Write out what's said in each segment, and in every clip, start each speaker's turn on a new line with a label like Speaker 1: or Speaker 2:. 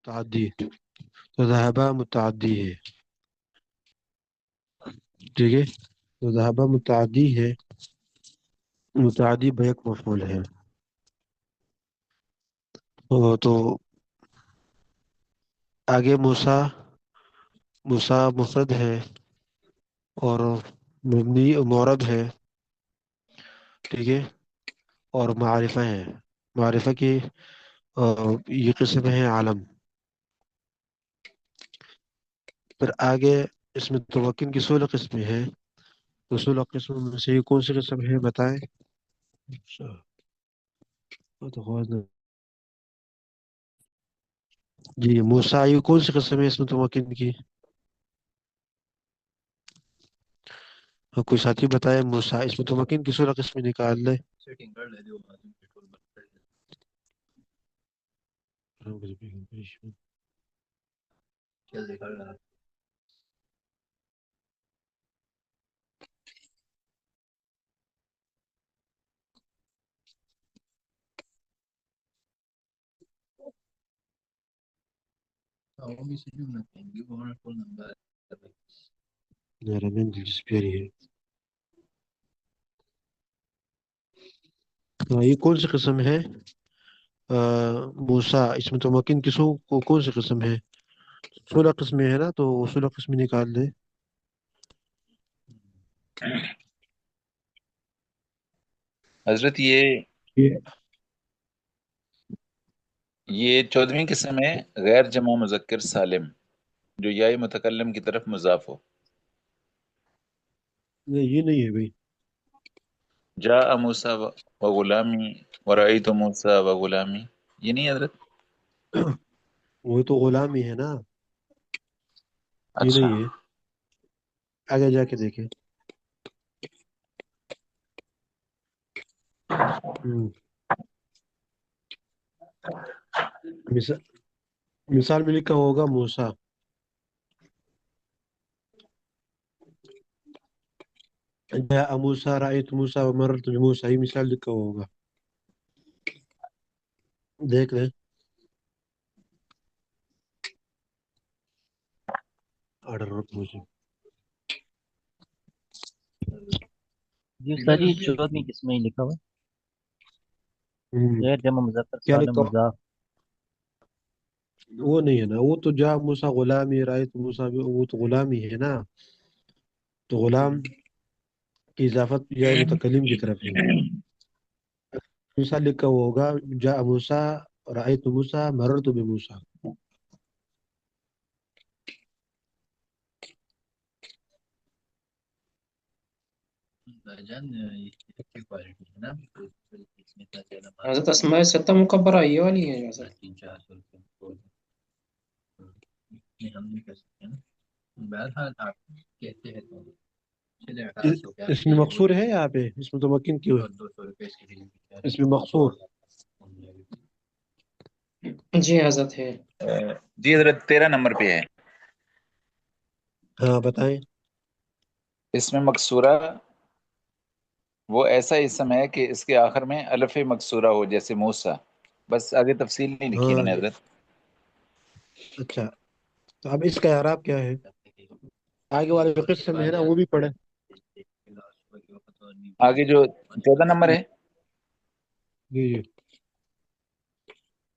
Speaker 1: تعدی، تو ذهبا متعدی ہے، ٹھیک ہے، تو ذهبا متعدی ہے، متعدی بیک مفعول ہے، تو آگے موسیٰ، موسیٰ مفرد ہے اور مبنی معرب ہے، ٹھیک ہے، اور معرفہ ہے، معرفہ کی یہ قسم ہے عالم. پھر آگے اس میں توکن کی 16 قسمیں ہیں، تو 16 قسموں میں سے یہ کون سی قسم ہے بتائیں. اچھا، وہ تو خواص نہیں. جی موسیٰ یہ کون سی قسم ہے اس میں توکن کی؟ کوئی ساتھی بتائے موسیٰ اس میں توکن کی 16 قسمیں نکال لیں. میرا میں دلچسپی آ رہی ہے. یہ کون سی قسم ہے موسیٰ اس میں توکن کسوں کو کون سی قسم ہے؟ 16 قسمیں ہے نا، تو 16 قسمیں نکال دیں.
Speaker 2: حضرت یہ 14ویں قسم ہے غیر جمع مذکر سالم جو یاء متکلم کی طرف مضاف ہو.
Speaker 1: نہیں یہ نہیں ہے بھائی.
Speaker 2: جاء موسیٰ و غلامی ورأیت موسیٰ و غلامی، یہ نہیں ہے حضرت؟
Speaker 1: وہ تو غلام ہی ہے نا، یہ
Speaker 2: اچھا،
Speaker 1: نہیں ہے. آگے جا کے دیکھیں. ہم، مثال مثال میں لکھا ہوگا موسیٰ. جاء موسیٰ رأیت موسیٰ ومررت بموسیٰ، یہ مثال لکھا ہوگا، دیکھ لیں. آرڈر رکھ مجھے.
Speaker 3: جی استاد جی 14ویں قسم میں ہی لکھا ہوا ہے
Speaker 1: ہم،
Speaker 3: غیر جمع مذکر
Speaker 1: کیا
Speaker 3: سالم
Speaker 1: لکھا ہو؟
Speaker 3: مضاف.
Speaker 1: وہ نہیں ہے نا، وہ تو جاء موسیٰ غلامی رأیت موسیٰ وہ تو غلامی ہے نا، تو غلام کی اضافت یا متکلم کی طرف ہے. مثال لکھا ہوا ہوگا جاء موسیٰ رأیت موسیٰ مررت بموسیٰ.
Speaker 4: حضرت اسماء ستہ مکبرہ یہ والی ہے حضرت؟
Speaker 1: اس میں مقصور ہے یہاں پہ، اس میں متمکن کی ہوئے، اس میں مقصور.
Speaker 4: جی حضرت ہے.
Speaker 2: جی حضرت 13 نمبر پہ ہے.
Speaker 1: ہاں بتائیں.
Speaker 2: اس میں مقصورہ وہ ایسا اسم ہے کہ اس کے آخر میں الف مقصورہ ہو جیسے موسیٰ، بس آگے تفصیل نہیں لکھی
Speaker 1: ہاں
Speaker 2: انہوں نے حضرت.
Speaker 1: اچھا، تو اب اس کا اعراب کیا ہے؟ آگے والے جو قسم ہے نا وہ بھی پڑھے.
Speaker 2: آگے جو 14 نمبر ہے،
Speaker 1: جی جی.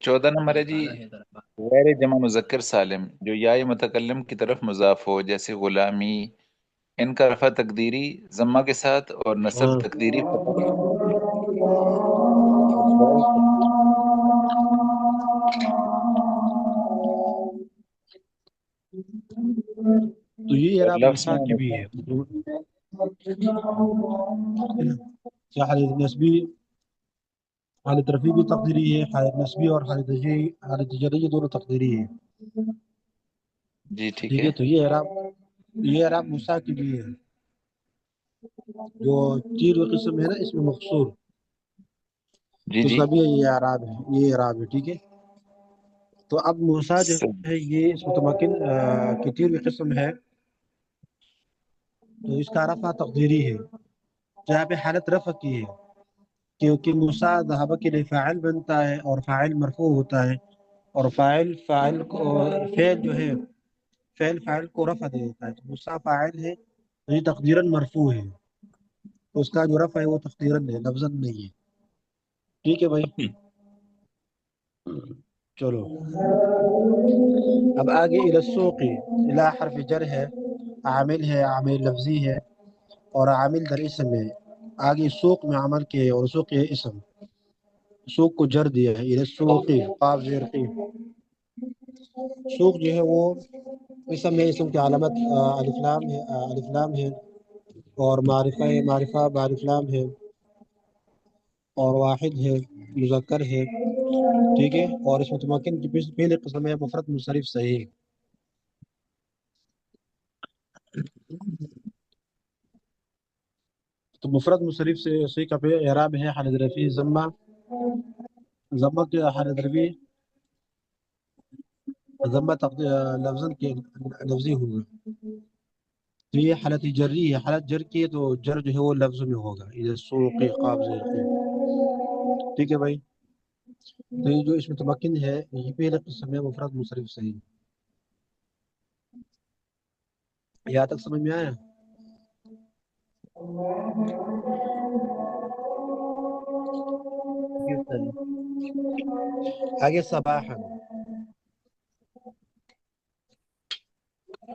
Speaker 2: 14 نمبر ہے جی غیر جمع مذکر سالم جو یاء متکلم کی طرف مضاف ہو جیسے غلامی، ان کا رفع تقدیری ضمہ کے ساتھ اور نصب
Speaker 1: ہاں
Speaker 2: تقدیری فتح کے ساتھ ہے، اور واو تقدیری
Speaker 1: تو یہ
Speaker 2: اور
Speaker 1: اعراب
Speaker 2: لفظ
Speaker 1: نساء
Speaker 2: میں
Speaker 1: کی بھی ہے،
Speaker 2: نصب.
Speaker 1: کیا حالت نسبی، حالت رفیع بھی تقدیری ہے، حالت نسبی اور حالت جری دونوں تقدیری ہے.
Speaker 2: جی ٹھیک
Speaker 1: ٹھیک
Speaker 2: ہے.
Speaker 1: ہے، تو یہ اعراب نساء کی بھی ہے. جو تیر و قسم ہے نا اس میں مقصور،
Speaker 2: جی
Speaker 1: تو اس
Speaker 2: جی
Speaker 1: کا بھی یہ اعراب ہے، یہ اعراب ہے. ٹھیک ہے، تو اب موسیٰ جو
Speaker 2: صحیح.
Speaker 1: ہے یہ اس متمکن کی تیر و قسم ہے، تو اس کا رفع تقدیری ہے، جہاں پہ حالت رفع کی ہے، کیونکہ موسیٰ ذهب کے لیے فاعل بنتا ہے اور فاعل مرفوع ہوتا ہے، اور فاعل کو فعل جو ہے فاعل کو رفع دے دیتا ہے، تو موسیٰ فاعل ہے، یہ تقدیراً مرفوع ہے، تو اس کا جو رفع ہے وہ تقدیراً ہے، لفظاً نہیں ہے. ٹھیک ہے بھائی، چلو اب آگے الى السوق، الى حرف جر ہے، عامل ہے، عامل لفظی ہے، اور عامل در اسم ہے. آگے سوق میں عمل کے اور سوق یہ اسم، سوق کو جر دیا ہے، الى السوق قاف زیر قی. سوق جو ہے وہ اسم ہے، اسم کی علامت الف لام ہے، الف لام ہے، اور معرفہ ہے، معرفہ بالف لام ہے، اور واحد ہے، مذکر ہے. ٹھیک ہے، اور اس متمکن کی پہلی قسم ہے مفرد منصرف صحیح. تو مفرد منصرف سے صحیح کا اعراب ہے حالت رفیع ضمہ، ضمہ کے حالت رفیع ضمہ لفظاً کے لفظی ہوگا. تو یہ حالت جری ہے، حالت جر کی ہے تو جر جو ہے وہ لفظ میں ہوگا، اذا سوق قابض. ٹھیک ہے بھائی، تو یہ جو اس میں متمکن ہے یہ پہلے قسم ہے مفرد منصرف صحیح. یہاں تک سمجھ میں آیا؟
Speaker 3: جی استاد جی.
Speaker 1: آگے صباحا،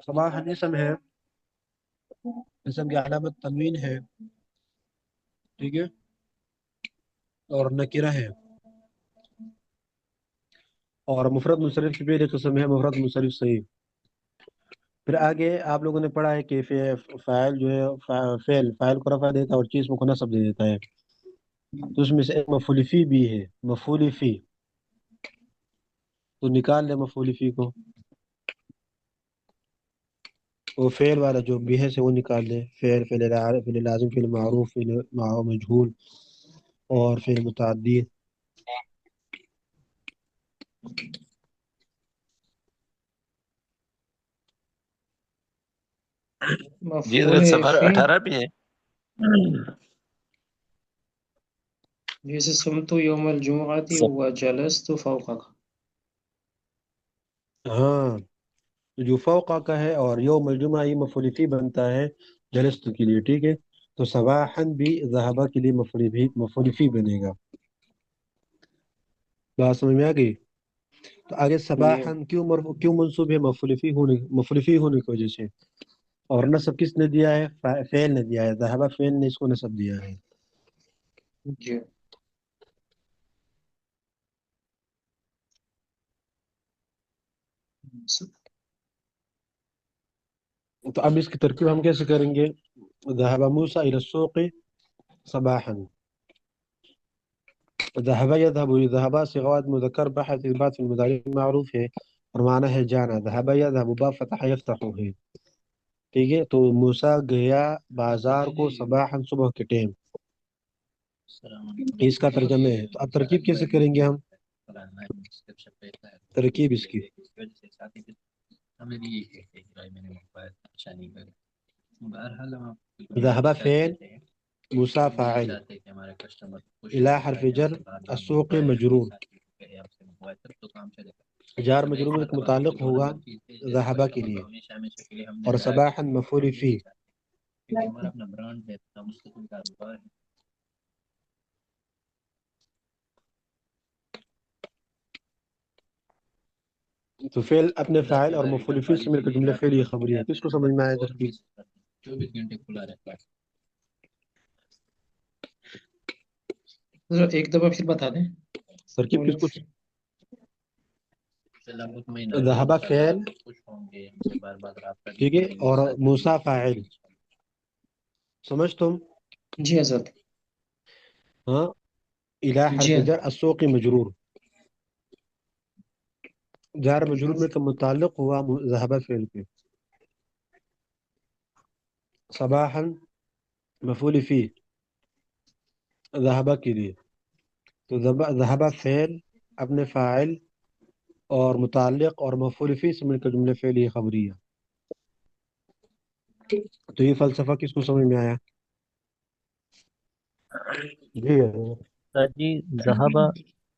Speaker 1: صباحا اسم ہے، اسم کی علامت تنوین ہے. ٹھیک ہے، اور نکرہ ہے، اور مفرد منصرف کی پہلی قسم ہے مفرد منصرف صحیح. پھر آگے آپ لوگوں نے پڑھا ہے کہ فاعل جو ہے فاعل کو رفع دیتا ہے اور چیز کو نصب دے دیتا ہے. تو اس میں سے ایک مفعول فی بھی ہے، مفعول فی. تو نکال لے مفعول فی کو، وہ فعل والا جو بھی ہے سے وہ نکال لے. فعل لازم، فعل معروف، فعل مجہول، اور فعل متعدی.
Speaker 2: جی حضرت
Speaker 4: مفعول
Speaker 2: صفحہ
Speaker 4: فی
Speaker 2: 18 پہ ہے.
Speaker 4: جیسے سمت یوم الجمعۃ و جلست فوقک.
Speaker 1: ہاں، جو فوقہ کا ہے اور یوم الجمعہ یہ مفعول فی بنتا ہے جلست کے لیے. ٹھیک ہے، تو صباحاً بھی ذہبہ کے لیے مفعول فی بنے گا. بات سمجھ میں آ گئی؟ تو آگے صباحاً کیوں منصوب ہے؟ مفعول فی ہونے کی وجہ سے. اور نصب کس نے دیا ہے؟ فعل نے دیا ہے، ذہبہ فعل نے اس کو نصب دیا ہے.
Speaker 4: جی
Speaker 1: تو اب اس کی ترکیب ہم کیسے کریں گے؟ ذهب موسى إلى السوق صباحا. ذهب يذهب، ذهب صيغة مذکر بحث اثبات في المضارع معروف ہے اور معنی ہے جانا. ذهب يذهب باب فتح يفتح ہے. ٹھیک ہے، تو موسیٰ گیا بازار کو صباحا صبح کے ٹائم. اس کا ترجمہ ہے. تو اب ترکیب کیسے کریں گے ہم؟ ترکیب اس کی ذهب فعل، موسیٰ فاعل، الى حرف جر السوق مجرور. جار مجرور ایک متعلق ہوگا ذهب کے لیے، اور صباحا مفعول فی. تو فعل اپنے فاعل اور مفعول فی سے مل کر جملہ فعلی خبری ہے. کس کو سمجھ میں آیا ترکیب؟
Speaker 3: 24 گھنٹے کھلا رہتا ہے.
Speaker 4: ذرا ایک دفعہ پھر بتا دیں.
Speaker 1: ترکیب کس کو؟ ذهب فعل، ٹھیک ہے، اور موسیٰ فاعل. سمجھ تم؟
Speaker 4: جی حضرت.
Speaker 1: ہاں، الى
Speaker 4: جی
Speaker 1: حرف جر السوق مجرور. جار مجرور میں کا متعلق ہوا ذهب فعل پہ. صباحا مفعول فی ذهب کے لیے. تو ذهب فعل اپنے فاعل اور متعلق اور مفعول فی سے مل کر جملہ فعلی خبریہ. تو یہ فلسفہ کس کو سمجھ میں آیا؟ جی
Speaker 3: استاد جی ذهب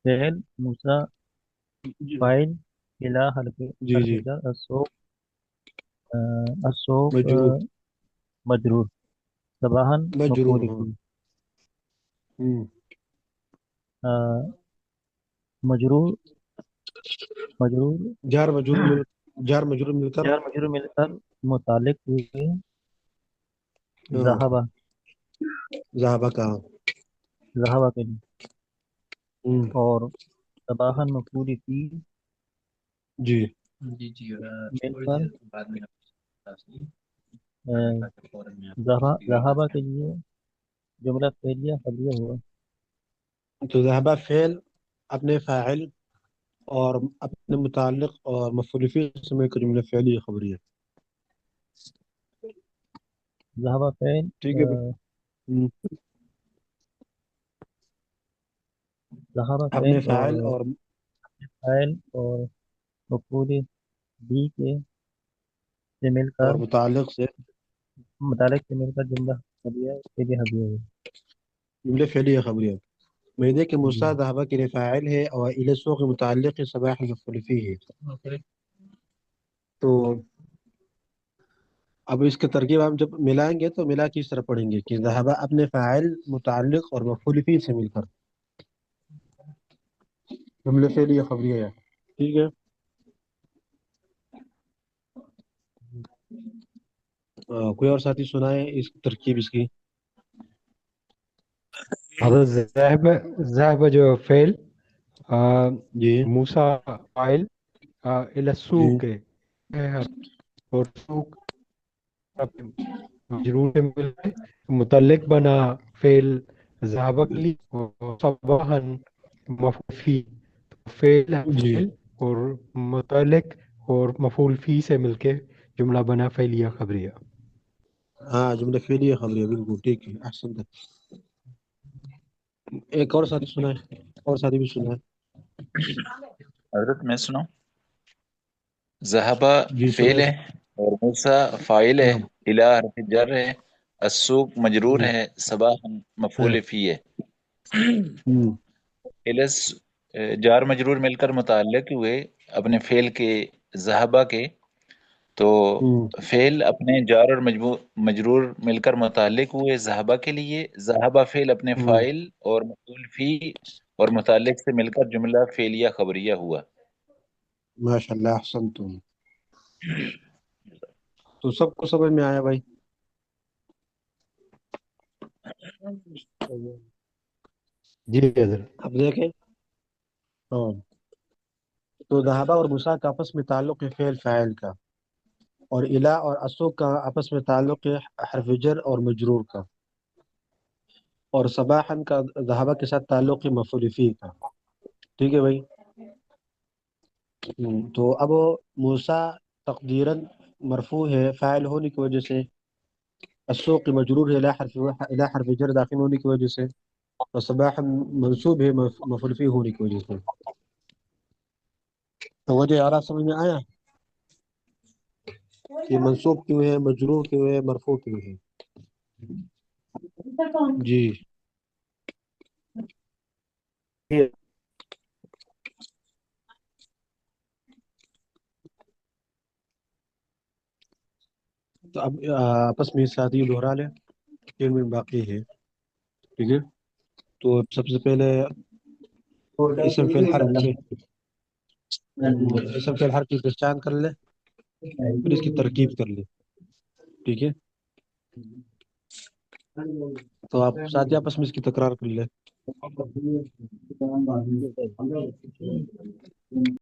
Speaker 3: فعل موسیٰ فاعل الى حرف
Speaker 1: جی
Speaker 3: حرف
Speaker 1: جی
Speaker 3: جر السوق السوق
Speaker 1: مجرور
Speaker 3: مجرور صباحا
Speaker 1: مجرور
Speaker 3: مفعول
Speaker 1: ہاں
Speaker 3: فی
Speaker 1: ہوں
Speaker 3: مجرور مجرور
Speaker 1: جار مجرور مل کر
Speaker 3: جار مجرور مل کر متعلق ہوئے
Speaker 1: ہاں
Speaker 3: ذہبہ
Speaker 1: ذهب کا
Speaker 3: ذہبہ کے لیے
Speaker 1: ہوں
Speaker 3: اور صباحا مفعول فی
Speaker 1: جی
Speaker 3: مل کر ذہبہ کے لیے جملہ فعلیہ خبریہ ہوا
Speaker 1: تو ذهب فعل اپنے فاعل اور اپنے متعلق اور مفعول فی سے مل کر جملہ فعلی خبری ہے
Speaker 3: ذہبہ فعل
Speaker 1: ٹھیک ہے ہوں،
Speaker 3: ذہبہ
Speaker 1: اپنے
Speaker 3: فعل
Speaker 1: فاعل اور
Speaker 3: فاعل اور مفعول بھی کے سے مل کر
Speaker 1: متعلق سے
Speaker 3: متعلق سے مل کر جملہ خبریہ فعلیہ خبریہ ہوا
Speaker 1: جملہ فعلی خبری ہے مہدے کے
Speaker 3: جی
Speaker 1: موسیٰ ذهب کے لیے فاعل ہے اور الى السوق متعلق صباح مفعول فی ہے تو اب اس کے ترکیب ہم جب ملائیں گے تو ملا کے اس طرح پڑھیں گے کہ ذهب اپنے فاعل متعلق اور مفعول فی سے مل کر جملے فعلی خبریہ ہے ٹھیک ہے کوئی اور ساتھی سنائے اس ترکیب اس کی
Speaker 5: حضرت ذهب جو فعل
Speaker 1: جی
Speaker 5: موسیٰ فاعل الى
Speaker 1: جی
Speaker 5: السوق ہے اور سوق مجرور سے مل کے متعلق بنا فعل ذهب کے لیے اور صباحا مفعول فی فعل ہے
Speaker 1: جی
Speaker 5: فعل اور متعلق اور مفعول فی سے مل کے جملہ بنا فعلیہ خبریہ
Speaker 1: ہاں جملہ فعلی خبریہ بالکل ٹھیک ہے احسن ایک اور ساتھی سنائے اور ساتھی بھی سنائے
Speaker 2: حضرت میں سناؤں ذہبہ
Speaker 1: جی
Speaker 2: فعل
Speaker 1: سنائے
Speaker 2: ہے اور موسیٰ فاعل ہے
Speaker 1: ہاں
Speaker 2: الہ حرف جر ہے السوق مجرور
Speaker 1: جی
Speaker 2: ہے صباح
Speaker 1: ہاں
Speaker 2: مفعول فی ہے
Speaker 1: ہوں
Speaker 2: الس جار مجرور مل کر متعلق ہوئے اپنے فعل کے ذہبہ کے تو
Speaker 1: ہوں
Speaker 2: فعل اپنے جار اور مجرور مل کر متعلق ہوئے ذہبہ کے لیے ذہبہ فعل اپنے
Speaker 1: ہوں
Speaker 2: فاعل اور مفعول فی اور متعلق سے مل کر جملہ فعلیہ خبریہ ہوا
Speaker 1: ماشاء اللہ احسن تم تو سب کو سمجھ میں آیا بھائی
Speaker 5: جی حضرت
Speaker 1: اب دیکھیں ہاں تو ذہبہ اور موسیٰ کا آپس میں تعلق ہے فعل فاعل کا اور الہ اور اسوق کا آپس میں تعلق ہے حرف جر اور مجرور کا اور صباحن کا ذہبہ کے ساتھ تعلق ہے مفعول فی کا ٹھیک ہے بھائی تو اب موسیٰ تقدیراً مرفوع ہے فاعل ہونے کی وجہ سے السوق مجرور ہے الى حرف جر داخل ہونے کی وجہ سے اور صباحا منصوب ہے مفعول فی ہونے کی وجہ سے تو وجہ آرا سمجھ میں آیا کہ منصوب کیوں ہے مجرور کیوں ہے مرفوع کیوں ہے جی تو اب آپس میں شادی دہرا لیں 3 منٹ باقی ہے ٹھیک ہے تو سب سے پہلے اسم فعل حرف کی اسم فعل حرف کی پہچان کر لیں پھر اس کی ترکیب کر لیں ٹھیک ہے تو آپ ساتھ آپس میں اس کی تکرار کر لیں